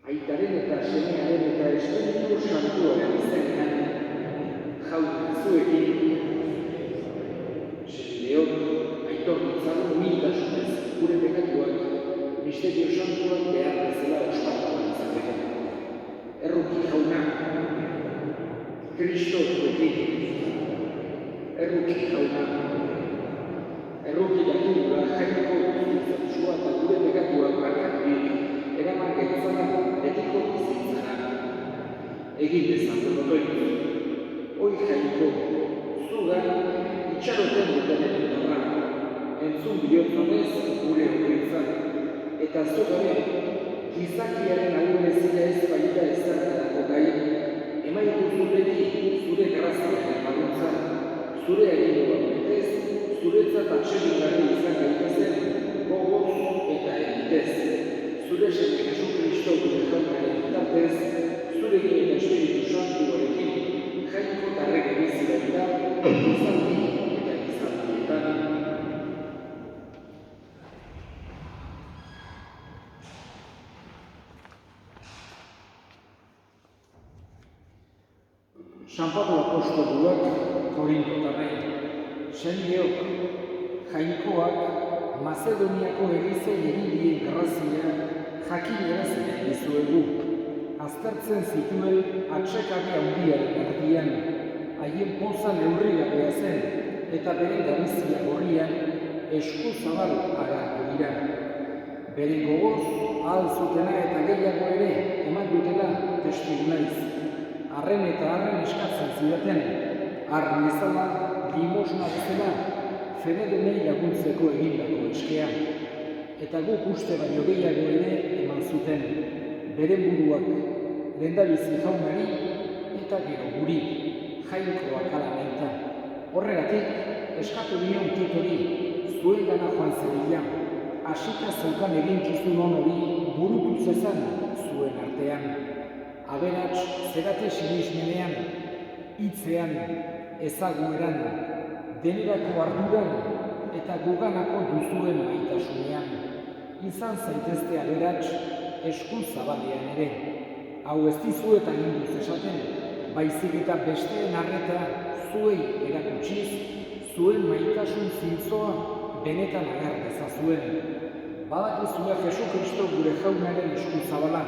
Aitaren eta semearen eta Espiritu Santuaren izenean, jauna zuekin, senideok, aitor ditzagun humiltasunez gure pekatuak, misterio santuak behar bezala ospatuan izateko. Erruki jauna, Kristo zuekin, erruki jauna, erruki dakigula jainko guztitzatxua eta gure pekatuak barkaturik eraman gaitzana betiko bizitzara. Egin dezagun otoik, hoi jainko, zugan itxaroten dutenen endorra, entzun bihotzonez gure otoitzak, eta zugaren gizakiaren ahulezia ez baita ezartarako gai, emaitu beti zure grazia laguntza, zure aginduak betez, zuretzat atsegingarri izan gaitezen gogoz eta egitez. Zure seme Jesu Kristo gure jaunaren bitartez, zurekin eta Espiritu Santuarekin jainko tarrek bizi baita, gizaldi eta gizaldietan. San Pablo apostoluak Korintotarrei, senideok, jainkoak Mazedoniako egizei egin dien grazia jakinarazten dizuegu. Aztertzen zituen atsekabe handiaren erdian, haien poza neurrigabea zen eta bere gabezia gorrian esku zabal agertu dira. Bere gogoz, ahal zutena eta gehiago ere eman dutela testigu naiz. Arren eta arren eskatzen zidaten, arren bezala, limosna bezala, fededunei laguntzeko egindako eskea. Eta guk uste baino gehiago ere eman zuten, beren buruak lehendabizi jaunari eta gero guri, jainkoak ala naita. Horregatik, eskatu nion Titori, zuen gana joan zerila, hasika zeukan eginkizun hori burutu zezan zuen artean. Aberats, zerate sinismenean, hitzean, ezagueran, denerako arduran eta guganako duzuen maitasunean. Izan zaitezte aberats, esku zabalean ere. Hau ez dizuetan induz esaten, baizik eta besteen arreta zuei erakutsiz, zuen maitasun zintzoa benetan ager dezazuen. Badakizue Jesu Kristo gure jaunaren esku zabala,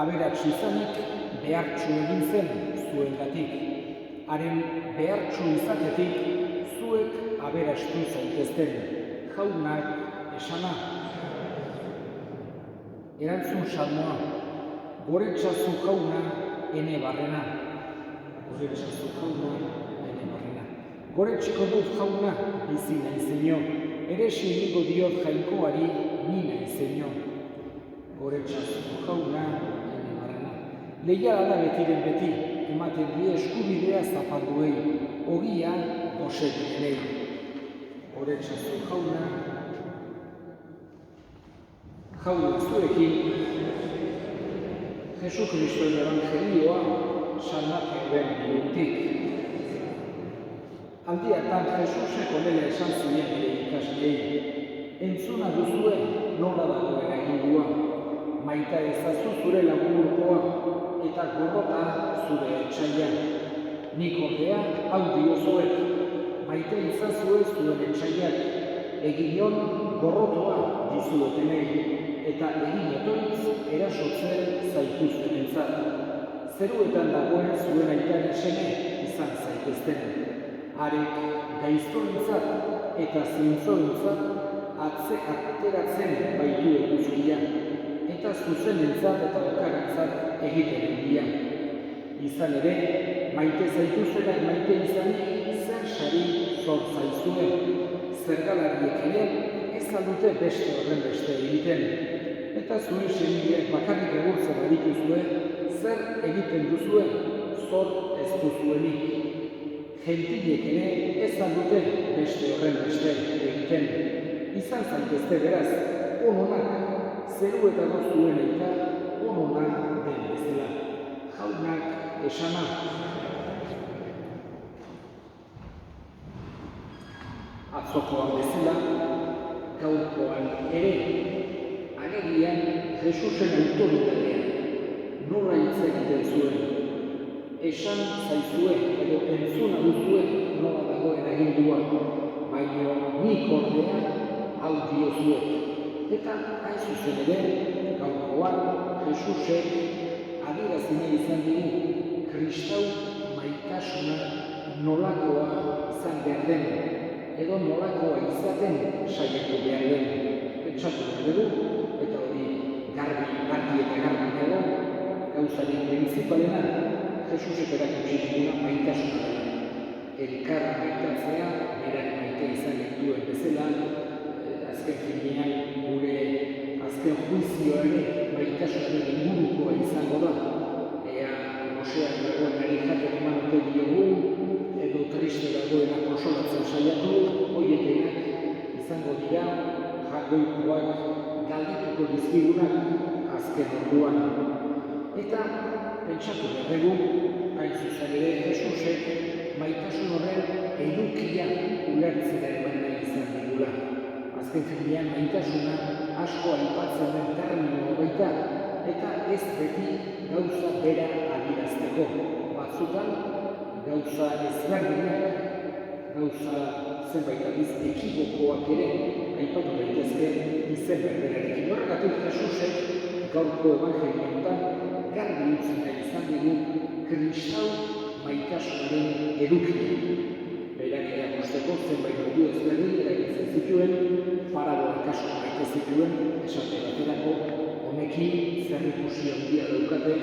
aberats izanik behartsu egin zen zuengatik. Haren behartsu izatetik zuek aberastu zaitezten, jaunak esana. Erantzun salmoa, goretsazu jauna ene barrena. Goretsazu jauna ene barrena. Goretsiko dut jauna bizi naizenio, ere egingo diot jainkoari ni naizenio. Goretsazu jauna ene barrena. Leiala da betiren beti, ematen die eskubidea zapalduei, ogia gosetenei. Goretsazu jauna zuekin, Jesu Kristoen evangelioa San Mateoren bilutik. Aldiatan Jesusek honela esan zien ere ikasleei, entzuna duzue nola dagoen agindua, maita ezazu zure lagunurkoa eta gorrota zure etsaia. Nik ordea hau diozuet, maite izazue zuen etsaiak, eginon gorrotoa dizuetenei, eta egin etortz erasotzen zaituztenentzat. Zeruetan dagoen zuen aitaren seme izan zaitezten. Arek gaiztoentzat eta zintzoentzat ateratzen baitu eguzkia, eta zuzenentzat eta okarrentzat egiten egia. Izan ere, maite zaituzenak maite izanik zer sari zor zaizue, zergalariek ere ez aldute beste horren beste egiten. Eta zuen senideak bakarrik egurtzen badituzue, zer egiten duzue, zor ez duzuenik. Gentilek ere ez aldute beste horren beste egiten. Izan zaitezte beraz, ononak, zeruetako zuen eta ononak den bezala. Jaunak esana. Atzokoan bezala, gaurkoan ere, agerian Jesusen autoritatea nola hitz egiten zuen. Esan zaizue edo entzuna duzue nola dagoen agindua, baina nik ordea hau diozuet. Eta hain zuzen ere, gaurkoan Jesusek adierazi nahi izan digu kristau maitasuna nolakoa izan behar den, edo nolakoa izaten saiatu behar den. Pentsatu behar dugu, eta hori garbi eta garbi dago, gauzarik printzipalena, Jesusek erakutsi diguna maitasuna dela. Elkar maitatzea, berak maite izan dituen bezala, azken finean gure azken juizioa ere maitasunaren ingurukoa izango da. Ea gosean dagoenari jaten eman ote diogu, edo triste dagoena konsolatzen saiatu, horietenak izango dira jagoikoak galdetuko dizkigunak azken orduan. Eta pentsatu behar dugu, hain zuzen ere Jesusek maitasun horren edukia ulertzera eman nahi izan digula. Azken finean maitasuna asko aipatzen den termino baita, eta ez beti gauza bera adierazteko. Batzutan gauza ezberdinak, gauza zenbait aldiz ekibokoak ere aipatu daitezke izen berberarekin. Horregatik Jesusek gaurko ebangelioetan garbi utzi nahi izan digu kristau maitasunaren edukia. Berak erakusteko zenbait modu ezberdin erabiltzen zituen, parabolak asko maite zituen, esate baterako, honekin zerikusi handia daukate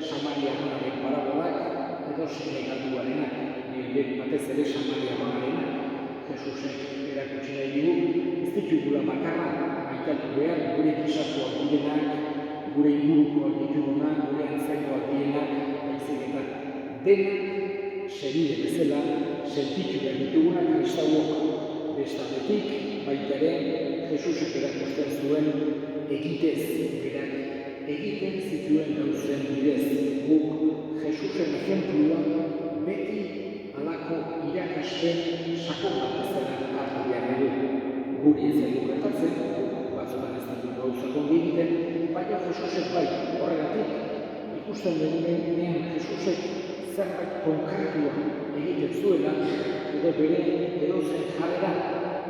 samariarraren parabolak edo senegalduarenak, batez ere samariarrarenak. Jesusek erakutsi nahi digu, ez ditugula bakarra maitatu behar, gure gisakoak direnak, gure ingurukoak ditugunak, gure antzaikoak direnak, baizik eta denak senide bezala sentitu behar ditugunak kristauok. Bestaldetik, baita ere, Jesusek erakusten zuen egitez, berak egiten zituen gauzen bidez. Guk Jesusen ejemplua beti halako irakaspen sakon bat bezala hartu behar dugu. Guri ez dugu gertatzen, batzutan ez dugu gauzak ongi egiten, baina Jesusek bai, horregatik, ikusten dugunean Jesusek zerbait konkretua egiten zuela, edo bere edozen jarrera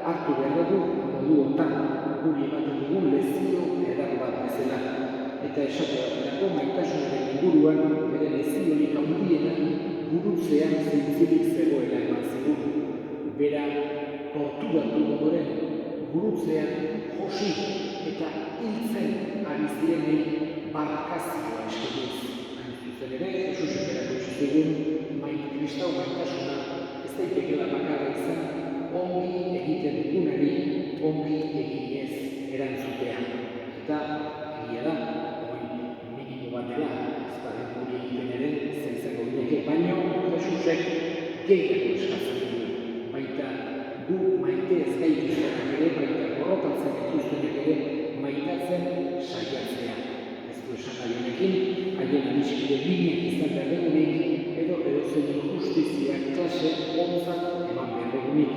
hartu behar dugu modu hontan, guri ematen dugun lezio edar bat bezala. Eta esate baterako maitasunaren inguruan bere leziorik handiena gurutzean zintzilik zegoela eman zigun. Bera torturatu ondoren gurutzean josi eta hiltzen ari zirenei barkazioa eskeniz. Hain zuzen ere, Jesusek erakutsi zigun kristau maitasuna ez daitekela bakarra izan ongi egiten dugunari ongi eginez erantzutea. Eta egia da, minimo bat dela, ez baren guri egiten ere zaizango gineke, baino Jesusek gehiago eskatzen dugu. Baita gu maite ez gaituztenak ere, baita borrotatzen dituztenak ere maitatzen saiatzea. Ez du esan nahi honekin, haien adiskide lineak izan behar degunik, edo edozen injustizia klase ontzat eman behar degunik.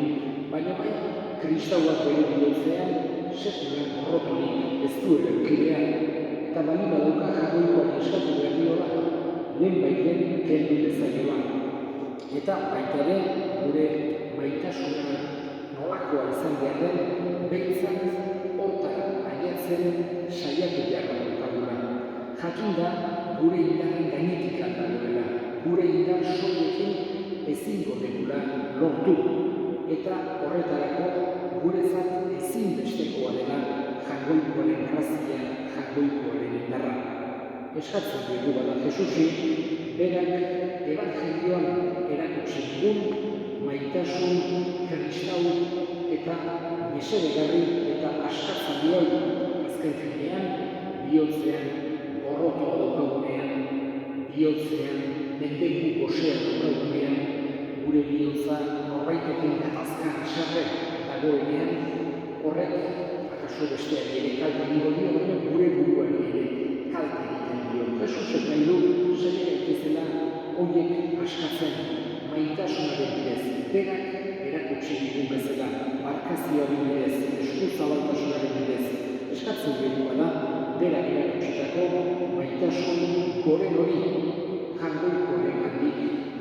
Baina bai, kristauak bere bihotzean, sekulan borrotunik ez du ere eukidean, eta bali badauka jagoikoan eskatu behar diola, lehen baiten kendu dezaioa. Eta baita ere, gure maitasuna nolakoa izan behar den, behintzat hortan aiatzen saiatu behar daukagula. Jakinda, gure indarren gainetik dagoela, gure indar soiekin ezingo degula lortu. Eta horretarako guretzat ezinbestekoa dela jagoikoaren grazia, jagoikoaren indarra. Eskatzen dugu bada Jesusi, berak ebangelioan erakutsi digun maitasun, kristau eta mesedegarri eta askatzen dioi azken finean, bihotzean borrotoa daukagunean, bihotzean mendeku gosea daukagunean, gure bihotza norbaitekin gatazka haserre dagoenean, horrek akaso bestean ere kalte egingo dio, baina gure buruan ere kalte egiten dio. Jesusek nahi du, zer gaitezela horiek askatzen maitasunaren bidez, berak erakutsi digun bezala, barkazioaren bidez, eskuzabaltasunaren bidez, eskatzen dugu bada, berak erakutsitako maitasun goren hori Jaungoikoarengandik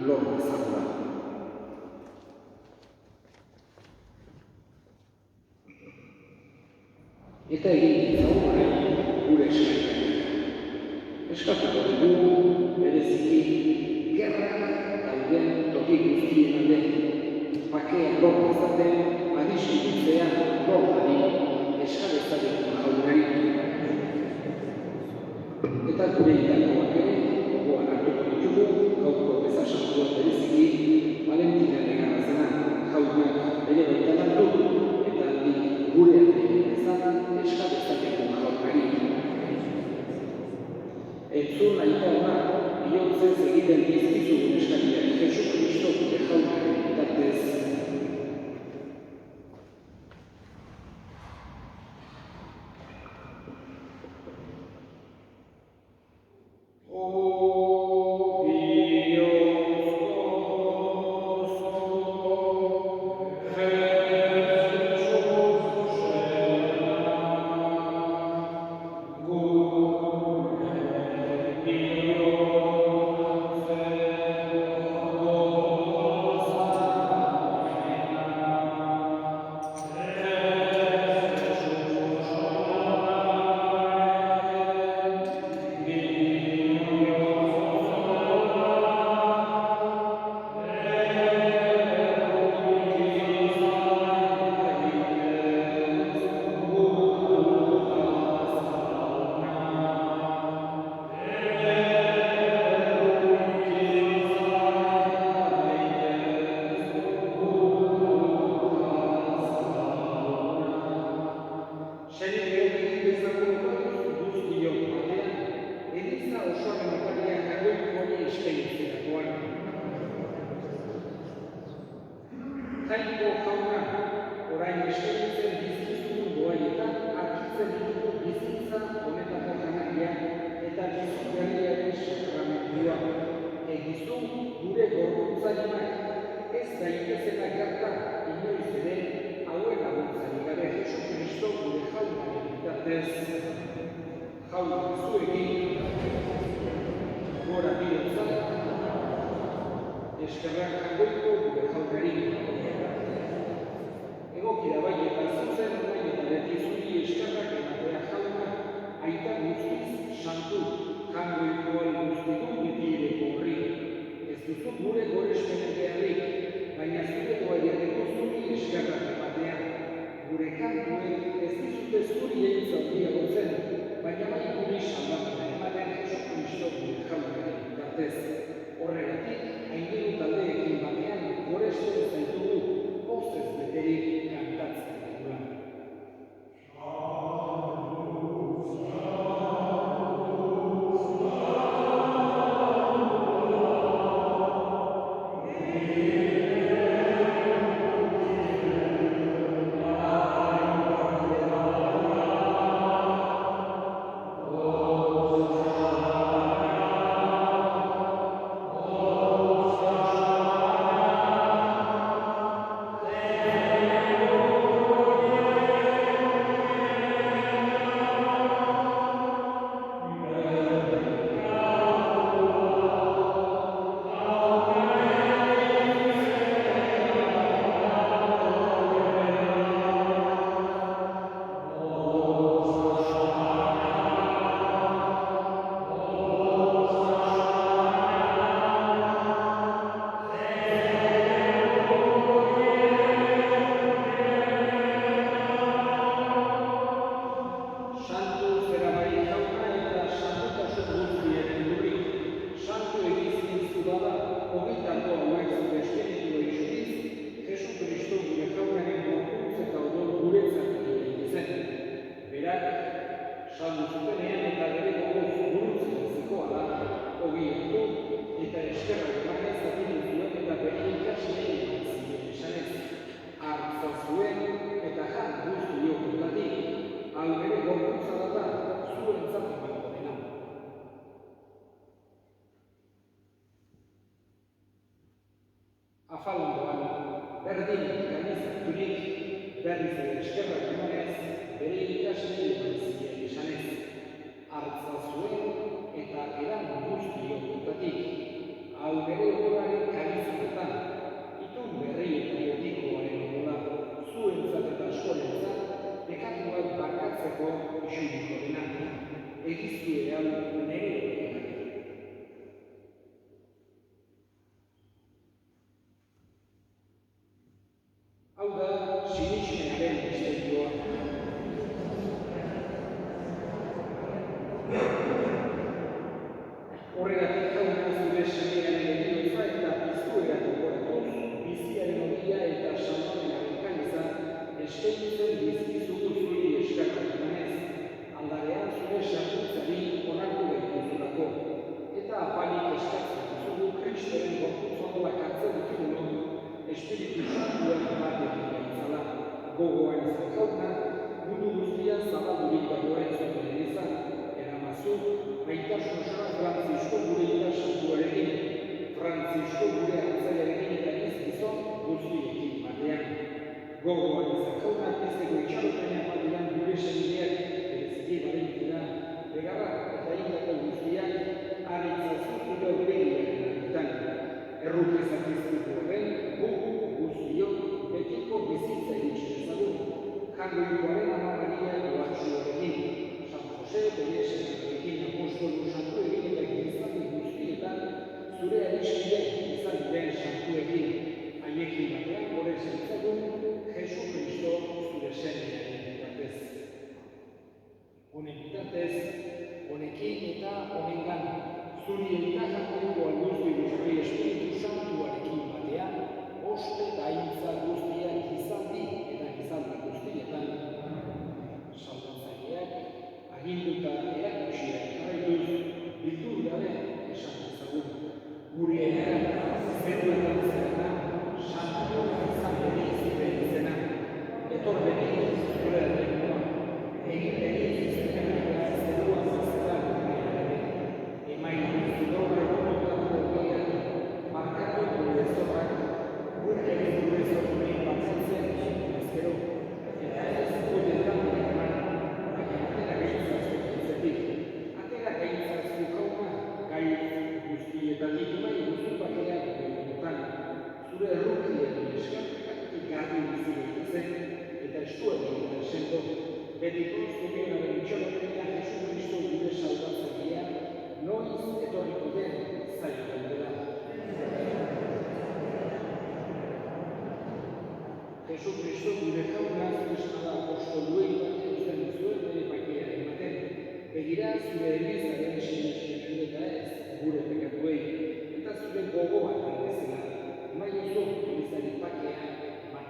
lor dezagula. Eta egin ditzagun orain gure eskaerak. Eskatuko dugu bereziki gerrak dauden toki guztien alde, bakea lor dezaten, adiskidetzea lor dadin eskadezaten jaunari. Eta gure irakoak ere, gogoan hartuko ditugu, gaurko bezasantua bereziki Valentina Legarrazena jaunak bere baitan hartu, eta handik gure aldein bezan eskadezakeko jaunari. Entzun aita ona, bihotzez egiten dizkizugun eskariak Jesu Kristo gure jaunaren bitartez. Jaiko jauna, orain eskaintzen dizkizugun doaietan argitzen ditugu bizitza honetako janaria eta bizi berriaren sakramendua. Egizu gure gorputzailenak ez daitezena gerta inoiz ere hauen laguntzari gabe Jesu Kristo gure jaunaren bitartez. Jaun zuekin, gora bihotzak, eskerrak Jaungoiko gure jaunari. Egokira bai eta zuzen bai eta beti zuri eskerrak ematea jauna, aita guztiz santu, Jaungoikoa guztigun beti ere horri. Ez duzu gure gorespenen beharrik, baina zure doaiateko zuri eskerrak ematea. Gure kantuek ez dizute zuri egitza handia gotzen, baina bai guri salbapena ematen Jesu Kristo gure jaunaren bitartez. Horregatik, aingeru taldeekin batean goresten zaitugu, pozez beterik kantatzen dugula. Afalandoan, berdin ganizaturik berriz ere eskerrak emanez, bere ikasle eman zien esanez. hartza zuen eta eran guztiotatik. Hau bere odolaren karizmetan, itun berri eta etikoaren odola, zuentzat eta askorentzat, bekatuak barkatzeko isuriko dena. Egizue hau nire egin. Hau da, sinismenaren misterioa. Horregatik jauna zure semearen egiotza eta piztuera gogoratuz, biziaren ogia eta salamenaren kaniza, eskaintzen bizkizugu zuri eskatu emanez, aldarean zure sartutzari onartu behituzulako, eta apalik eskatzen zugu Kristoren gorputzonoak atzen ditugun, Espiritu Santuak batean gaitzala, gogoan izan jauna, mundu guztian zabaldurik dagoen zuten izan, eramazu, maitasun osoa Frantzisko gure ikasantuarekin, Frantzisko gure hartzaiarekin eta izkizon guztiekin batean. Gogoan izan jauna, pizteko itxaropenean batean gure senideak, bereziki balentina, begarra eta hildako guztiak, aritzazutik aurregiaren argitan. Errukezak iztuko horren, guztiok betiko bizitza iritsi dezagun. Jangoikoaren Ama Maria doatsuarekin, San Jose bere senatorekin apostolu santuekin eta gizaki guztietan, zure adiskideak izan diren santuekin, haiekin batean gore zentzagun, Jesu Kristo zure semearen bitartez. Honen bitartez, honekin eta honengan, zuri eta jangoiko alduztu guzti Espiritu Santuarekin batean, ospe eta aintza guztiak gizaldi eta gizaldi guztietan, salbatzaileak, aginduta erakutsiak jarraituz, bildur gabe esan dezagun. Gure eran, zeruetan zerena, santu izan beri zure izena, etor beri zure errekoa, egin beri zure zerua zazera gure emaitu zidorre gomotako horrean, markatu gure zorrak, gure gure zorrein batzatzen ezkero, eta ez guretan eman, atera gaitzazko gintzetik. Atera gaitzazko jauna, gai guztietatik bai guztu bakeak begotan, zure errukien eskartekatik garri bizi zen, eta estuaren eta sendo, betiko zubionaren itxaropenea Jesu Kristo gure salbatzailea, noiz etorriko den zaila gaudela. Jesu Kristo gure jauna zuzkala apostoluei batean zen zuen bere bakea ematen, begira zure elizaren sinismenari eta ez gure pekatuei, eta zure gogoan bezala, emaiozu elizari bakea,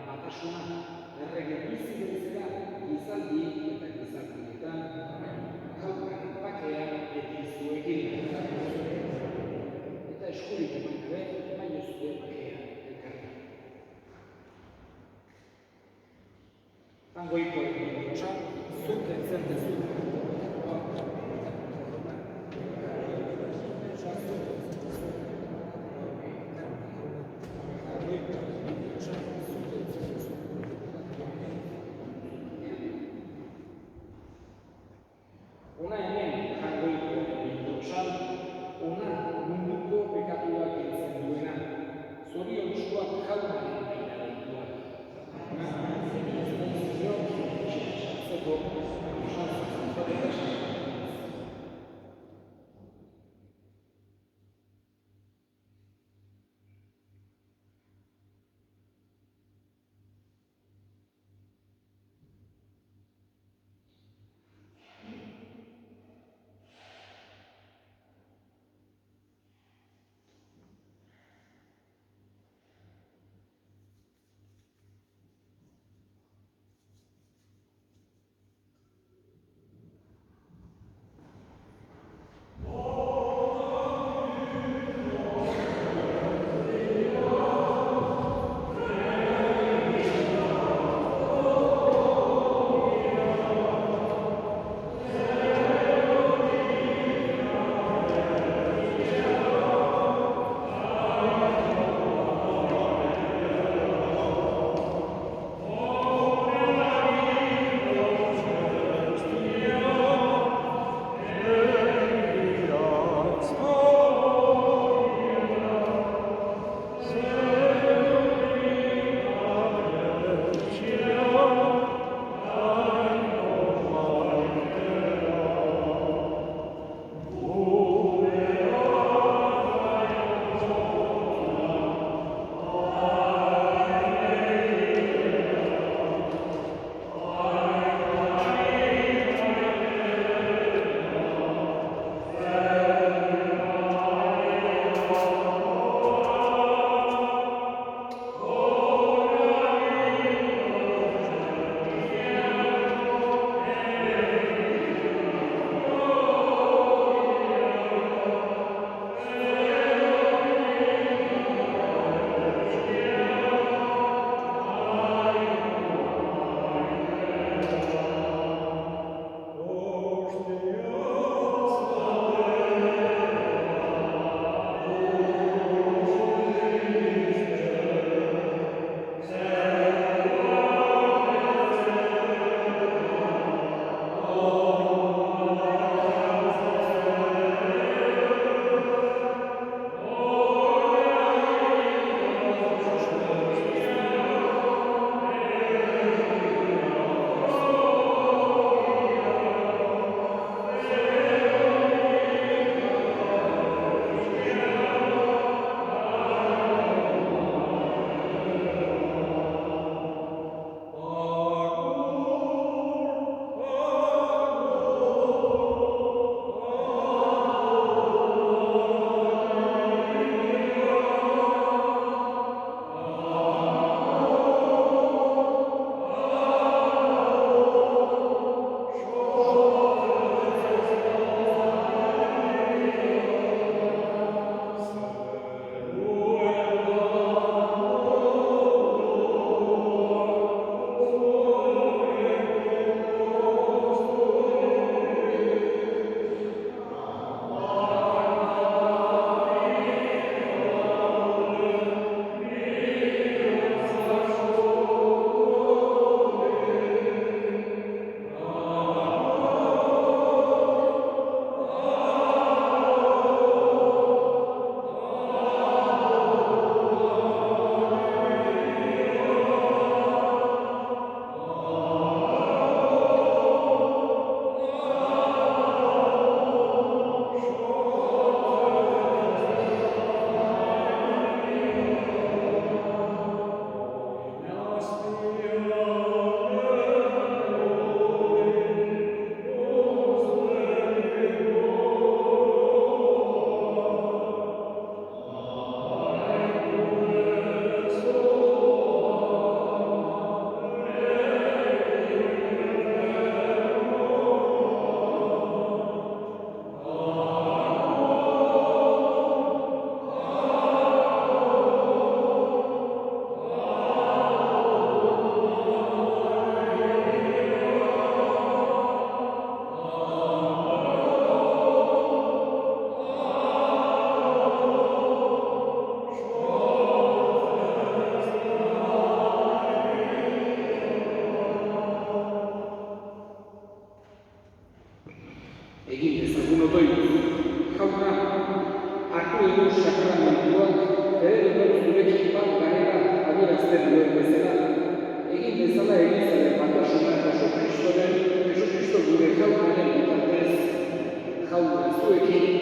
batasuna, errege bizi bezala, gizaldi eta gizaldietan, jaukan bakea beti zuekin. Eta eskurik eman gabe, emaiozu bakea elkarri. Tangoikoaren bidotxa, zuten zertezu. dugu sakramentuak, zurekin bat garela adierazten duen bezala. Egin bezala Elizaren batasuna Jesu Kristo gure jaunaren bitartez, jauna zuekin